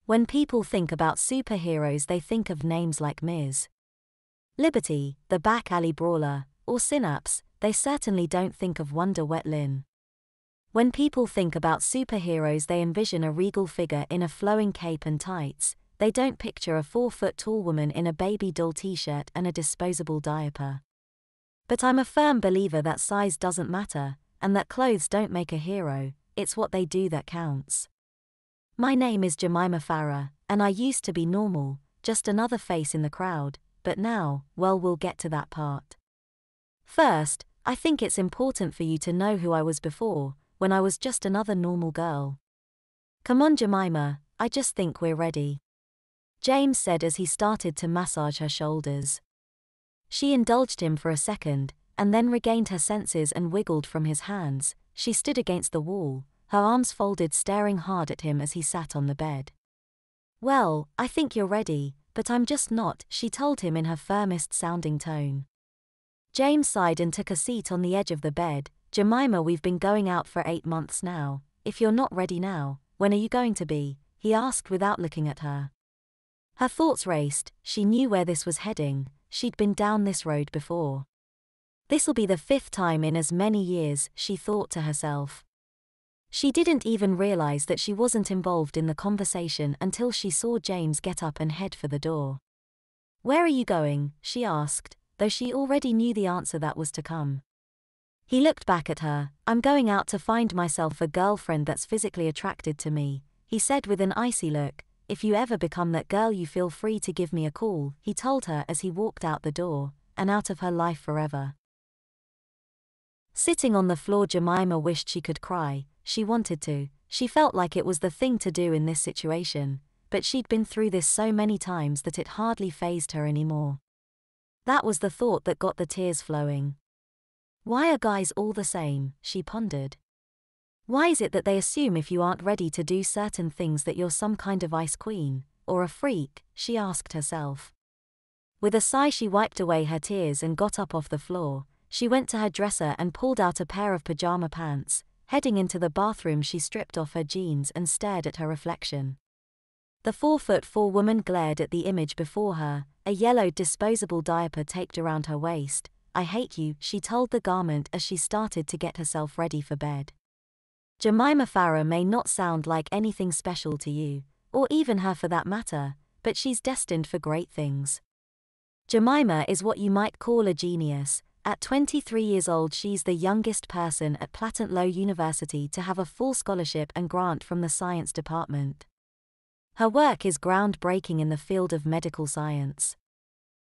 When people think about superheroes, they think of names like Ms. Liberty, the back alley brawler, or Synapse. They certainly don't think of Wonder Wet Lynn. When people think about superheroes, they envision a regal figure in a flowing cape and tights. They don't picture a 4-foot-tall woman in a baby doll t-shirt and a disposable diaper. But I'm a firm believer that size doesn't matter, and that clothes don't make a hero. It's what they do that counts. My name is Jemima Farah, and I used to be normal, just another face in the crowd, but now, well, we'll get to that part. First, I think it's important for you to know who I was before, when I was just another normal girl. Come on, Jemima, I just think we're ready, James said as he started to massage her shoulders. She indulged him for a second, and then regained her senses and wiggled from his hands. She stood against the wall, her arms folded, staring hard at him as he sat on the bed. Well, I think you're ready, but I'm just not, she told him in her firmest-sounding tone. James sighed and took a seat on the edge of the bed. Jemima, we've been going out for 8 months now. If you're not ready now, when are you going to be? He asked without looking at her. Her thoughts raced. She knew where this was heading. She'd been down this road before. This'll be the 5th time in as many years, she thought to herself. She didn't even realize that she wasn't involved in the conversation until she saw James get up and head for the door. Where are you going? She asked, though she already knew the answer that was to come. He looked back at her. I'm going out to find myself a girlfriend that's physically attracted to me, he said with an icy look. If you ever become that girl, you feel free to give me a call, he told her as he walked out the door, and out of her life forever. Sitting on the floor, Jemima wished she could cry. She wanted to. She felt like it was the thing to do in this situation, but she'd been through this so many times that it hardly fazed her anymore. That was the thought that got the tears flowing. Why are guys all the same? She pondered. Why is it that they assume if you aren't ready to do certain things that you're some kind of ice queen, or a freak? She asked herself. With a sigh, she wiped away her tears and got up off the floor. She went to her dresser and pulled out a pair of pajama pants. Heading into the bathroom, she stripped off her jeans and stared at her reflection. The 4'4" woman glared at the image before her, a yellowed disposable diaper taped around her waist. I hate you, she told the garment as she started to get herself ready for bed. Jemima Farah may not sound like anything special to you, or even her for that matter, but she's destined for great things. Jemima is what you might call a genius. At 23 years old, she's the youngest person at Plattenlow University to have a full scholarship and grant from the science department. Her work is groundbreaking in the field of medical science.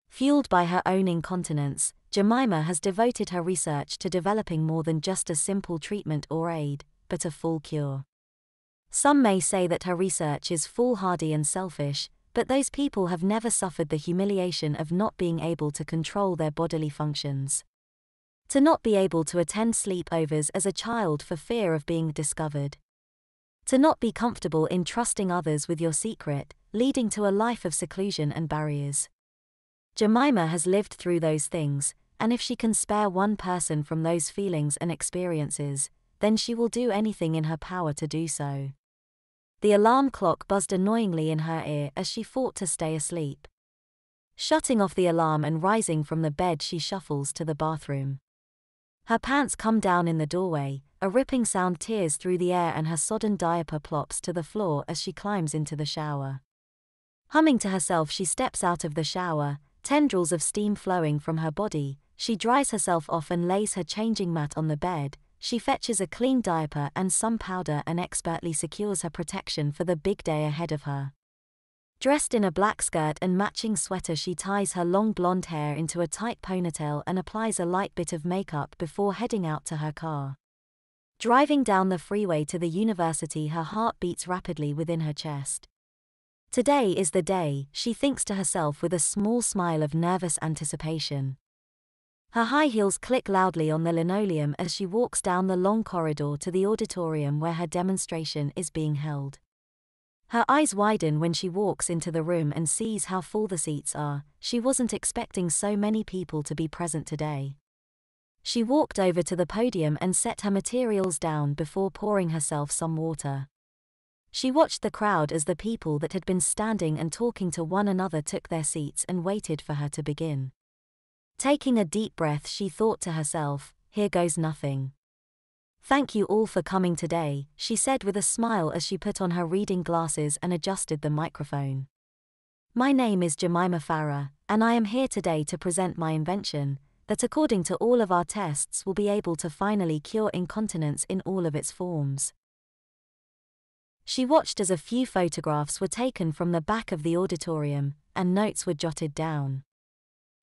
Fueled by her own incontinence, Jemima has devoted her research to developing more than just a simple treatment or aid, but a full cure. Some may say that her research is foolhardy and selfish, but those people have never suffered the humiliation of not being able to control their bodily functions. To not be able to attend sleepovers as a child for fear of being discovered. To not be comfortable in trusting others with your secret, leading to a life of seclusion and barriers. Jemima has lived through those things, and if she can spare one person from those feelings and experiences, then she will do anything in her power to do so. The alarm clock buzzed annoyingly in her ear as she fought to stay asleep. Shutting off the alarm and rising from the bed, she shuffles to the bathroom. Her pants come down in the doorway, a ripping sound tears through the air and her sodden diaper plops to the floor as she climbs into the shower. Humming to herself, she steps out of the shower, tendrils of steam flowing from her body. She dries herself off and lays her changing mat on the bed. She fetches a clean diaper and some powder and expertly secures her protection for the big day ahead of her. Dressed in a black skirt and matching sweater, she ties her long blonde hair into a tight ponytail and applies a light bit of makeup before heading out to her car. Driving down the freeway to the university, her heart beats rapidly within her chest. Today is the day, she thinks to herself with a small smile of nervous anticipation. Her high heels click loudly on the linoleum as she walks down the long corridor to the auditorium where her demonstration is being held. Her eyes widen when she walks into the room and sees how full the seats are. She wasn't expecting so many people to be present today. She walked over to the podium and set her materials down before pouring herself some water. She watched the crowd as the people that had been standing and talking to one another took their seats and waited for her to begin. Taking a deep breath, she thought to herself, "Here goes nothing." "Thank you all for coming today," she said with a smile as she put on her reading glasses and adjusted the microphone. "My name is Jemima Farah, and I am here today to present my invention, that according to all of our tests will be able to finally cure incontinence in all of its forms." She watched as a few photographs were taken from the back of the auditorium, and notes were jotted down.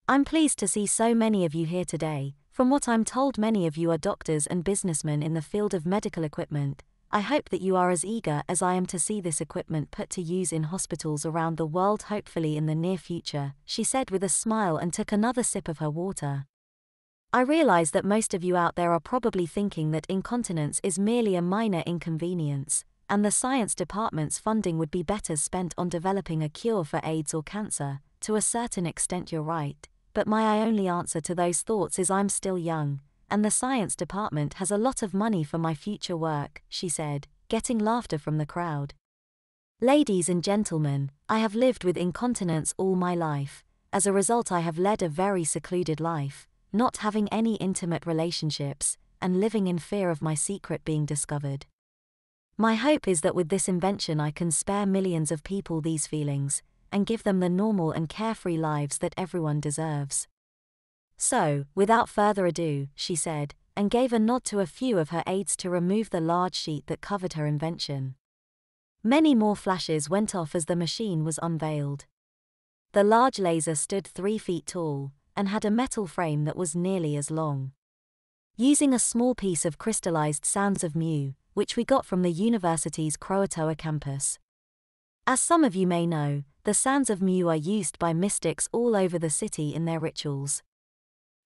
"I'm pleased to see so many of you here today. From what I'm told, many of you are doctors and businessmen in the field of medical equipment. I hope that you are as eager as I am to see this equipment put to use in hospitals around the world, hopefully in the near future," she said with a smile and took another sip of her water. "I realize that most of you out there are probably thinking that incontinence is merely a minor inconvenience, and the science department's funding would be better spent on developing a cure for AIDS or cancer. To a certain extent you're right, but my only answer to those thoughts is I'm still young, and the science department has a lot of money for my future work," she said, getting laughter from the crowd. "Ladies and gentlemen, I have lived with incontinence all my life. As a result, I have led a very secluded life, not having any intimate relationships, and living in fear of my secret being discovered. My hope is that with this invention I can spare millions of people these feelings, and give them the normal and carefree lives that everyone deserves. So, without further ado," she said, and gave a nod to a few of her aides to remove the large sheet that covered her invention. Many more flashes went off as the machine was unveiled. The large laser stood 3 feet tall, and had a metal frame that was nearly as long. Using a small piece of crystallized sounds of mu, which we got from the university's Croatoa campus. As some of you may know, the sounds of mu are used by mystics all over the city in their rituals.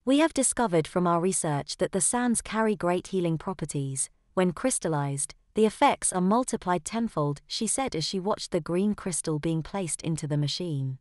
We have discovered from our research that the sounds carry great healing properties. When crystallized, the effects are multiplied tenfold, she said as she watched the green crystal being placed into the machine.